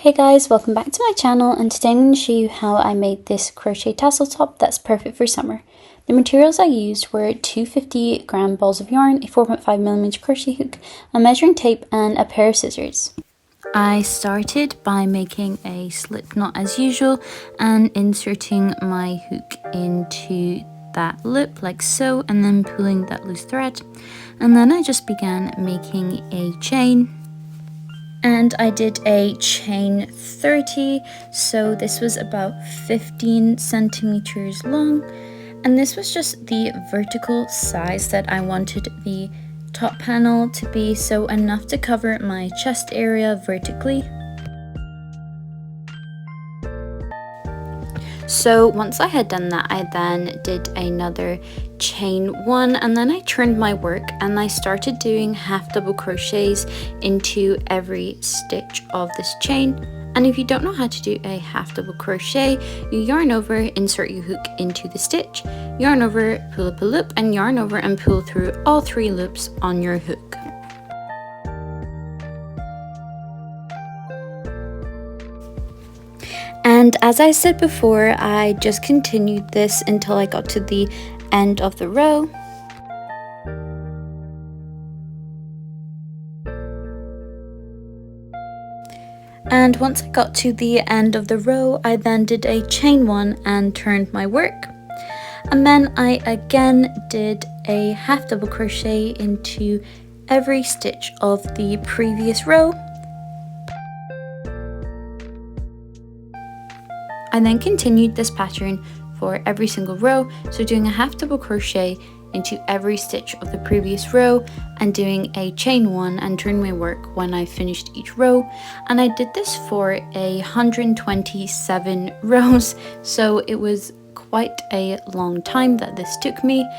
Hey guys, welcome back to my channel, and today I'm going to show you how I made this crochet tassel top that's perfect for summer. The materials I used were 250-gram balls of yarn, a 4.5mm crochet hook, a measuring tape, and a pair of scissors. I started by making a slip knot as usual and inserting my hook into that loop like so, and then pulling that loose thread, and then I just began making a chain. And I did a chain 30, so this was about 15 centimeters long, and this was just the vertical size that I wanted the top panel to be, so enough to cover my chest area vertically. So once I had done that, I then did another chain 1, and then I turned my work and I started doing half double crochets into every stitch of this chain. And if you don't know how to do a half double crochet, you yarn over, insert your hook into the stitch, yarn over, pull up a loop, and yarn over and pull through all 3 loops on your hook. And as I said before, I just continued this until I got to the end of the row. And once I got to the end of the row, I then did a chain 1 and turned my work. And then I again did a half double crochet into every stitch of the previous row. I then continued this pattern for every single row, so doing a half double crochet into every stitch of the previous row and doing a chain 1 and turning my work when I finished each row. And I did this for 127 rows, so it was quite a long time that this took me,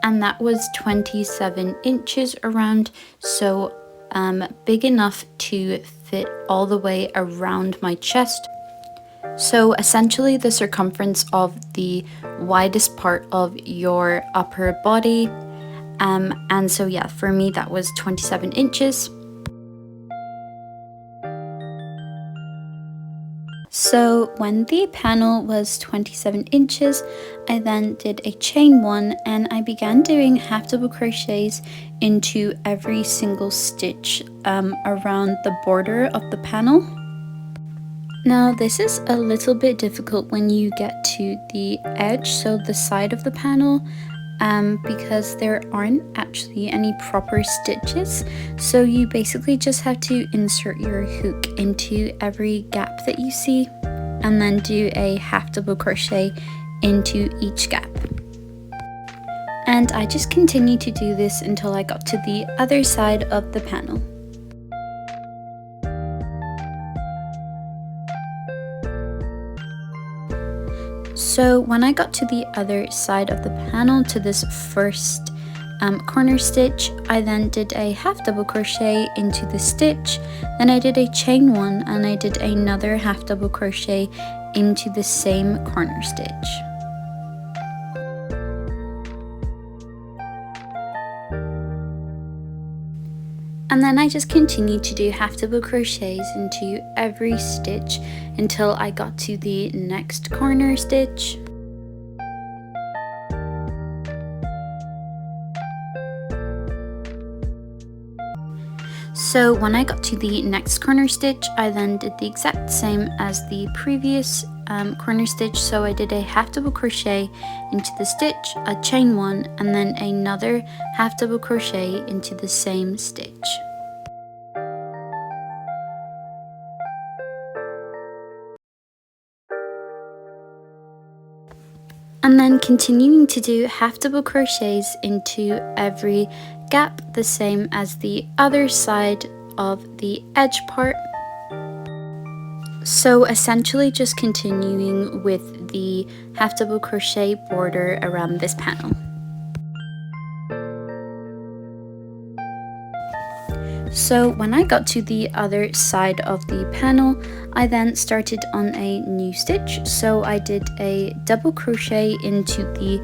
and that was 27 inches around, so big enough to fit all the way around my chest. So essentially the circumference of the widest part of your upper body, and so yeah, for me that was 27 inches. So when the panel was 27 inches, I then did a chain 1 and I began doing half double crochets into every single stitch around the border of the panel. Now this is a little bit difficult when you get to the edge, so the side of the panel, because there aren't actually any proper stitches, so you basically just have to insert your hook into every gap that you see and then do a half double crochet into each gap. And I just continued to do this until I got to the other side of the panel. So when I got to the other side of the panel, to this first corner stitch, I then did a half double crochet into the stitch, then I did a chain 1 and I did another half double crochet into the same corner stitch. And then I just continued to do half double crochets into every stitch until I got to the next corner stitch. So when I got to the next corner stitch, I then did the exact same as the previous corner stitch, so I did a half double crochet into the stitch, a chain 1, and then another half double crochet into the same stitch. And then continuing to do half double crochets into every gap, the same as the other side of the edge part. So essentially just continuing with the half double crochet border around this panel. So when I got to the other side of the panel, I then started on a new stitch. So I did a double crochet into the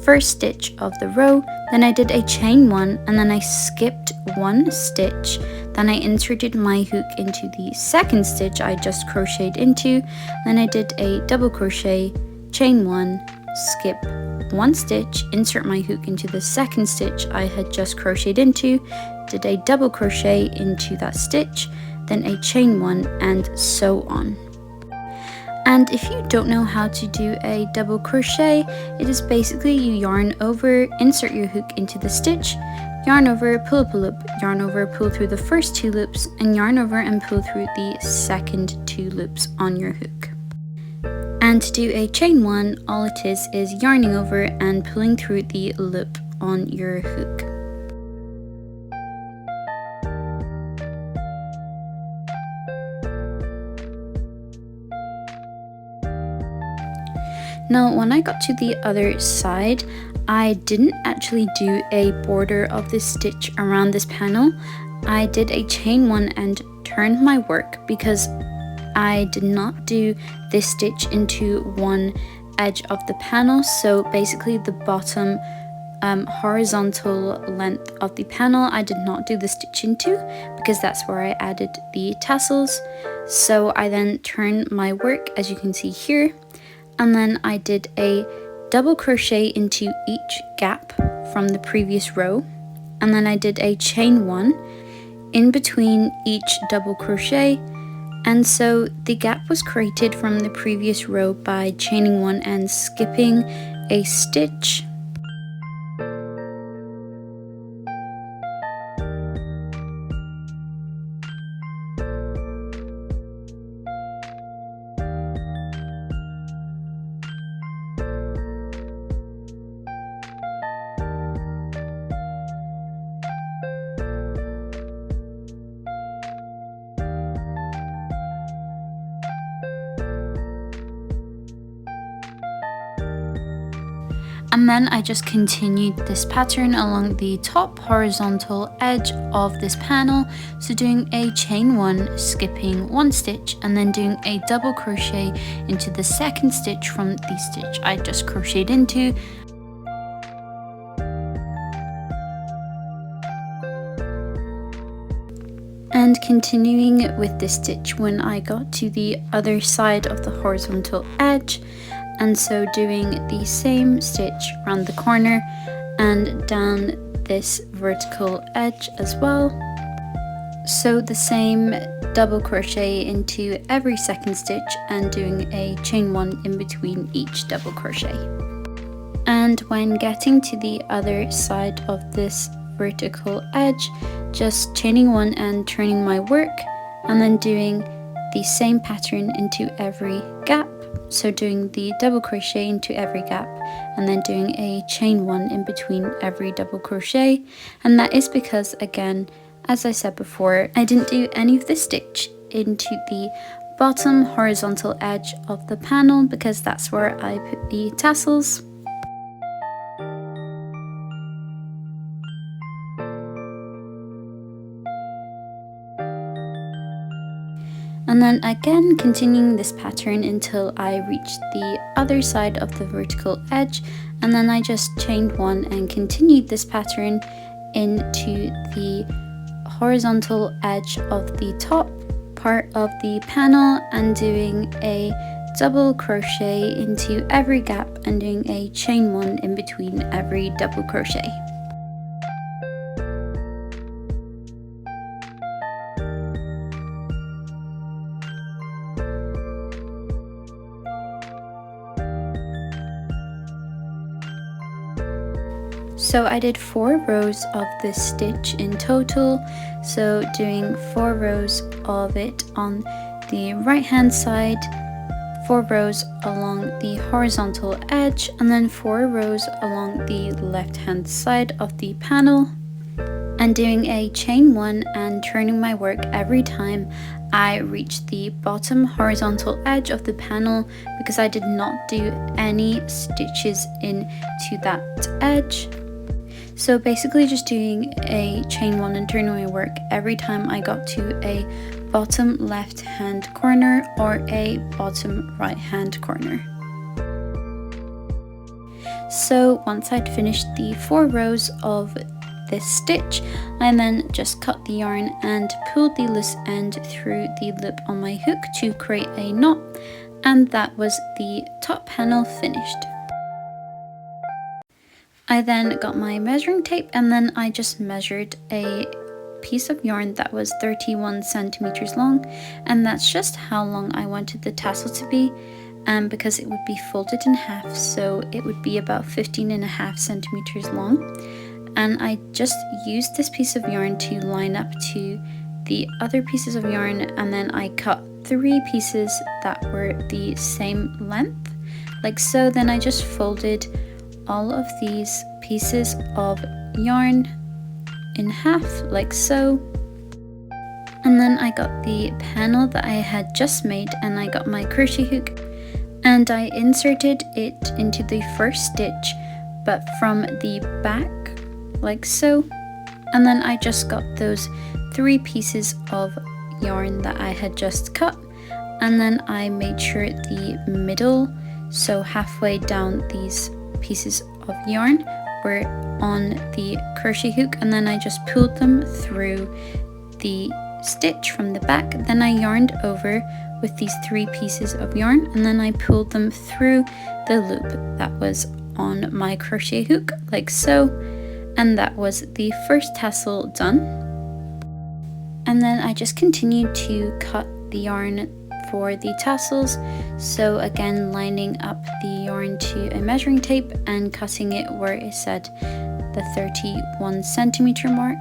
first stitch of the row, then I did a chain 1 and then I skipped 1 stitch. Then I inserted my hook into the second stitch I just crocheted into. Then I did a double crochet, chain 1, skip 1 stitch, insert my hook into the second stitch I had just crocheted into, did a double crochet into that stitch, then a chain 1, and so on. And if you don't know how to do a double crochet, it is basically you yarn over, insert your hook into the stitch, yarn over, pull up a loop, yarn over, pull through the first 2 loops, and yarn over and pull through the second 2 loops on your hook. And to do a chain 1, all it is yarning over and pulling through the loop on your hook. Now when I got to the other side, I didn't actually do a border of this stitch around this panel. I did a chain 1 and turned my work because I did not do this stitch into one edge of the panel. So basically the bottom horizontal length of the panel I did not do the stitch into because that's where I added the tassels. So I then turned my work, as you can see here, and then I did a double crochet into each gap from the previous row, and then I did a chain 1 in between each double crochet, and so the gap was created from the previous row by chaining 1 and skipping a stitch. And then I just continued this pattern along the top horizontal edge of this panel, so doing a chain 1, skipping 1 stitch, and then doing a double crochet into the second stitch from the stitch I just crocheted into. And continuing with this stitch when I got to the other side of the horizontal edge, and so doing the same stitch around the corner and down this vertical edge as well. So the same double crochet into every second stitch and doing a chain 1 in between each double crochet. And when getting to the other side of this vertical edge, just chaining 1 and turning my work, and then doing the same pattern into every gap. So doing the double crochet into every gap and then doing a chain 1 in between every double crochet. And that is because, again, as I said before, I didn't do any of the stitch into the bottom horizontal edge of the panel because that's where I put the tassels. And then again continuing this pattern until I reached the other side of the vertical edge, and then I just chained 1 and continued this pattern into the horizontal edge of the top part of the panel and doing a double crochet into every gap and doing a chain 1 in between every double crochet. So I did 4 rows of this stitch in total, so doing 4 rows of it on the right hand side, 4 rows along the horizontal edge, and then 4 rows along the left hand side of the panel, and doing a chain 1 and turning my work every time I reached the bottom horizontal edge of the panel because I did not do any stitches into that edge. So basically just doing a chain 1 and turning my work every time I got to a bottom left hand corner or a bottom right hand corner. So once I'd finished the 4 rows of this stitch, I then just cut the yarn and pulled the loose end through the loop on my hook to create a knot, and that was the top panel finished. I then got my measuring tape and then I just measured a piece of yarn that was 31 centimeters long, and that's just how long I wanted the tassel to be, because it would be folded in half, so it would be about 15.5 centimeters long. And I just used this piece of yarn to line up to the other pieces of yarn, and then I cut 3 pieces that were the same length, like so. Then I just folded all of these pieces of yarn in half, like so. And then I got the panel that I had just made, and I got my crochet hook and I inserted it into the first stitch, but from the back, like so. And then I just got those 3 pieces of yarn that I had just cut, and then I made sure the middle, so halfway down these pieces of yarn, were on the crochet hook, and then I just pulled them through the stitch from the back. Then I yarned over with these 3 pieces of yarn, and then I pulled them through the loop that was on my crochet hook, like so. And that was the first tassel done. And then I just continued to cut the yarn for the tassels, so again lining up the yarn to a measuring tape and cutting it where it said the 31 centimeter mark.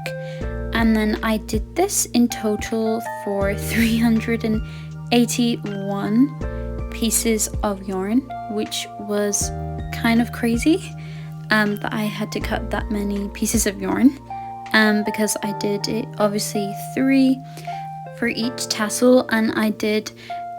And then I did this in total for 381 pieces of yarn, which was kind of crazy that I had to cut that many pieces of yarn, because I did it obviously 3 for each tassel, and I did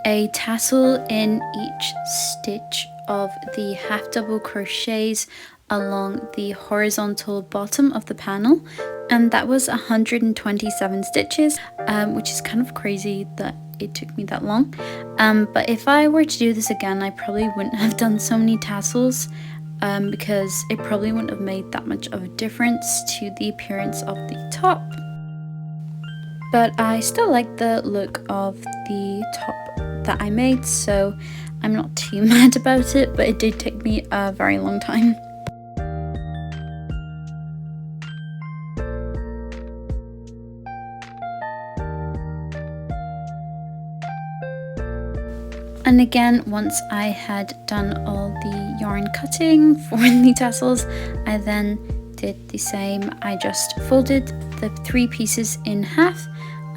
a tassel in each stitch of the half double crochets along the horizontal bottom of the panel, and that was 127 stitches, which is kind of crazy that it took me that long. But if I were to do this again, I probably wouldn't have done so many tassels, because it probably wouldn't have made that much of a difference to the appearance of the top. But I still like the look of the top that I made, so I'm not too mad about it, but it did take me a very long time. And again, once I had done all the yarn cutting for the tassels, I then did the same. I just folded the 3 pieces in half,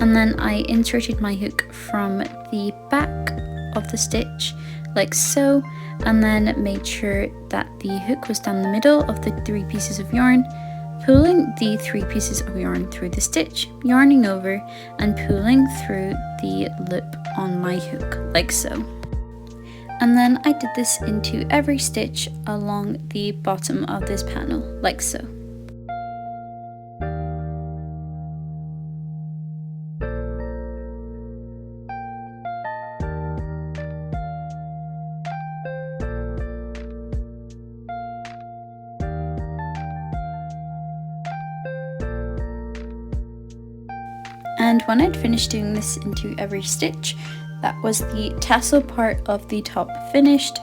and then I inserted my hook from the back of the stitch, like so, and then made sure that the hook was down the middle of the 3 pieces of yarn, pulling the 3 pieces of yarn through the stitch, yarning over and pulling through the loop on my hook, like so. And then I did this into every stitch along the bottom of this panel, like so. And when I'd finished doing this into every stitch, that was the tassel part of the top finished.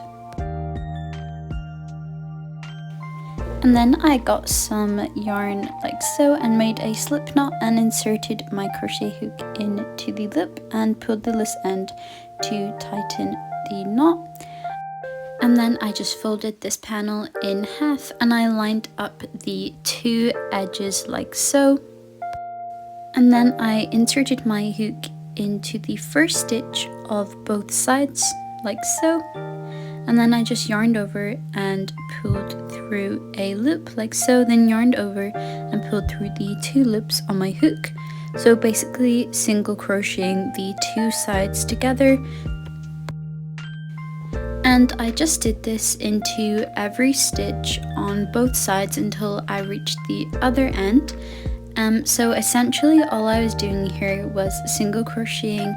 And then I got some yarn like so and made a slip knot and inserted my crochet hook into the loop and pulled the loose end to tighten the knot. And then I just folded this panel in half and I lined up the 2 edges like so. And then I inserted my hook into the first stitch of both sides, like so. And then I just yarned over and pulled through a loop, like so, then yarned over and pulled through the 2 loops on my hook. So basically single crocheting the 2 sides together. And I just did this into every stitch on both sides until I reached the other end. So essentially all I was doing here was single crocheting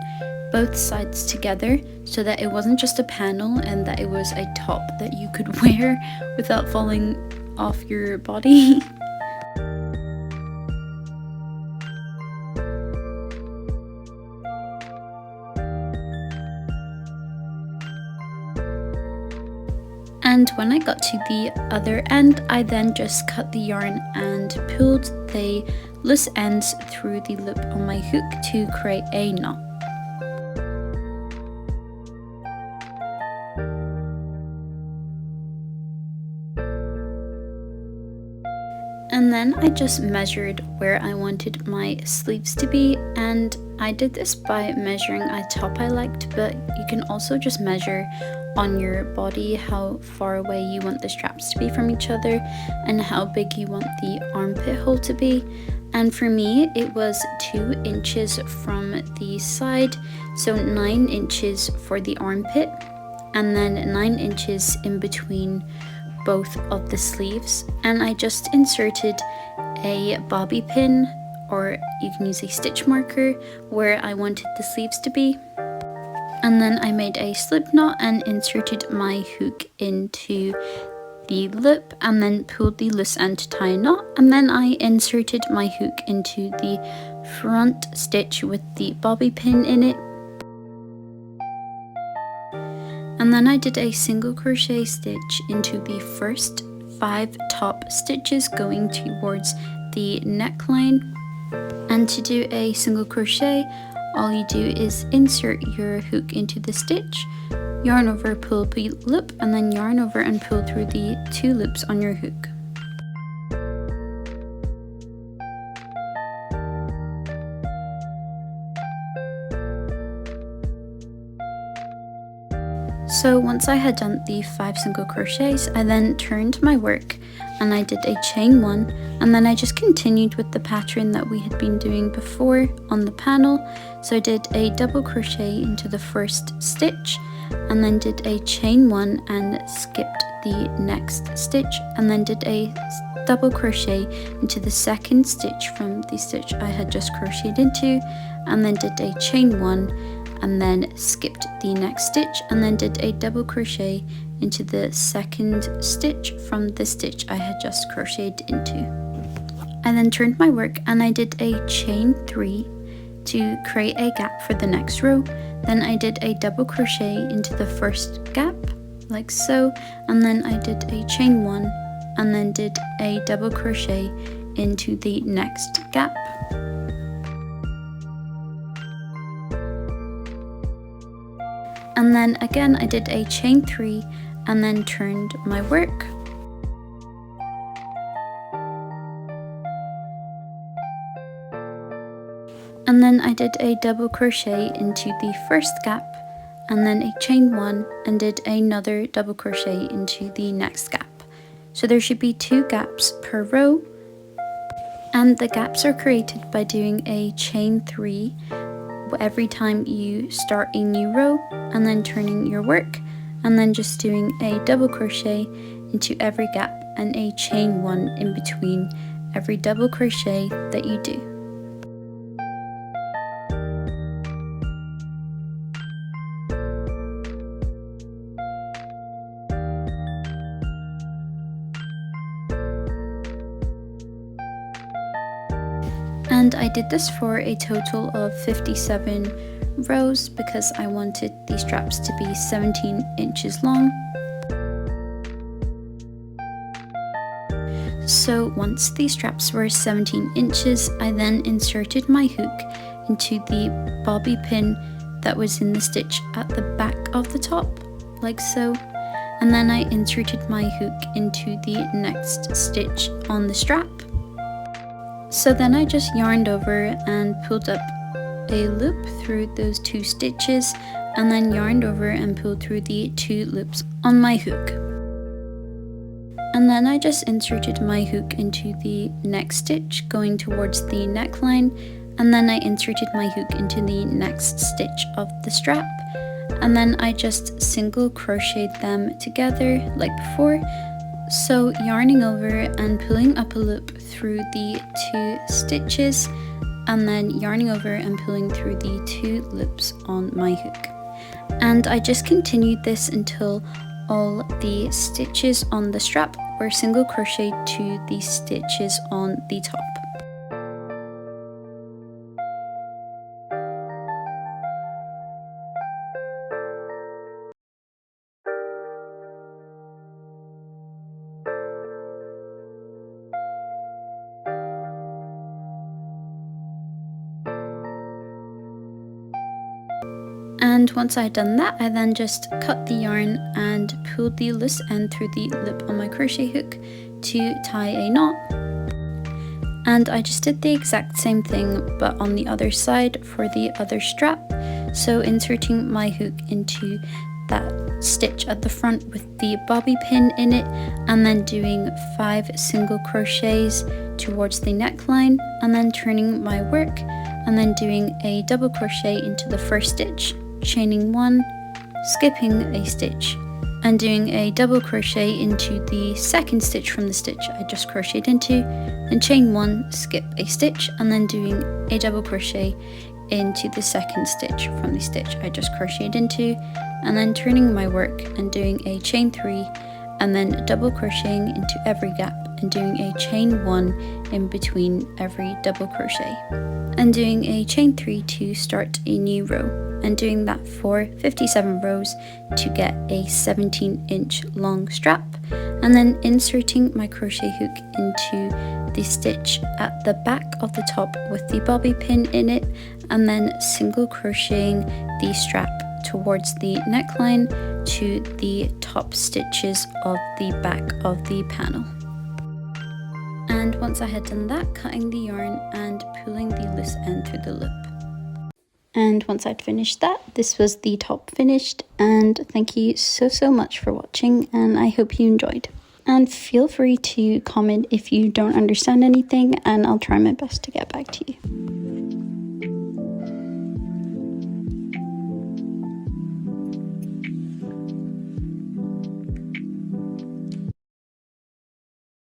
both sides together so that it wasn't just a panel and that it was a top that you could wear without falling off your body. And when I got to the other end, I then just cut the yarn and pulled the loose ends through the loop on my hook to create a knot. And then I just measured where I wanted my sleeves to be, and I did this by measuring a top I liked, but you can also just measure on your body how far away you want the straps to be from each other and how big you want the armpit hole to be. And for me it was 2 inches from the side, so 9 inches for the armpit, and then 9 inches in between both of the sleeves. And I just inserted a bobby pin, or you can use a stitch marker, where I wanted the sleeves to be. And then I made a slip knot and inserted my hook into the loop and then pulled the loose end to tie a knot. And then I inserted my hook into the front stitch with the bobby pin in it. And then I did a single crochet stitch into the first 5 top stitches going towards the neckline. And to do a single crochet, all you do is insert your hook into the stitch, yarn over, pull, loop, and then yarn over and pull through the 2 loops on your hook. So once I had done the 5 single crochets, I then turned my work and I did a chain 1, and then I just continued with the pattern that we had been doing before on the panel. So I did a double crochet into the first stitch and then did a chain 1 and skipped the next stitch, and then did a double crochet into the second stitch from the stitch I had just crocheted into, and then did a chain 1 and then skipped the next stitch, and then did a double crochet into the second stitch from the stitch I had just crocheted into. I then turned my work and I did a chain 3 to create a gap for the next row. Then I did a double crochet into the first gap like so, and then I did a chain 1 and then did a double crochet into the next gap. And then again I did a chain 3 and then turned my work. And then I did a double crochet into the first gap and then a chain 1 and did another double crochet into the next gap. So there should be 2 gaps per row, and the gaps are created by doing a chain 3 every time you start a new row, and then turning your work, and then just doing a double crochet into every gap and a chain 1 in between every double crochet that you do. And I did this for a total of 57 rows because I wanted these straps to be 17 inches long. So once these straps were 17 inches, I then inserted my hook into the bobby pin that was in the stitch at the back of the top, like so. And then I inserted my hook into the next stitch on the strap. So then I just yarned over and pulled up a loop through those 2 stitches, and then yarned over and pulled through the 2 loops on my hook. And then I just inserted my hook into the next stitch going towards the neckline, and then I inserted my hook into the next stitch of the strap, and then I just single crocheted them together like before. So yarning over and pulling up a loop through the 2 stitches, and then yarning over and pulling through the 2 loops on my hook. And I just continued this until all the stitches on the strap were single crocheted to the stitches on the top. And once I had done that, I then just cut the yarn and pulled the loose end through the loop on my crochet hook to tie a knot. And I just did the exact same thing but on the other side for the other strap. So inserting my hook into that stitch at the front with the bobby pin in it, and then doing 5 single crochets towards the neckline, and then turning my work and then doing a double crochet into the first stitch, chaining 1, skipping a stitch, and doing a double crochet into the second stitch from the stitch I just crocheted into, then chain 1, skip a stitch, and then doing a double crochet into the second stitch from the stitch I just crocheted into, and then turning my work and doing a chain 3, and then double crocheting into every gap and doing a chain 1 in between every double crochet, and doing a chain 3 to start a new row, and doing that for 57 rows to get a 17-inch long strap, and then inserting my crochet hook into the stitch at the back of the top with the bobby pin in it, and then single crocheting the strap towards the neckline to the top stitches of the back of the panel. And once I had done that, cutting the yarn and pulling the loose end through the loop. And once I'd finished that, this was the top finished, and thank you so much for watching, and I hope you enjoyed. And feel free to comment if you don't understand anything, and I'll try my best to get back to you.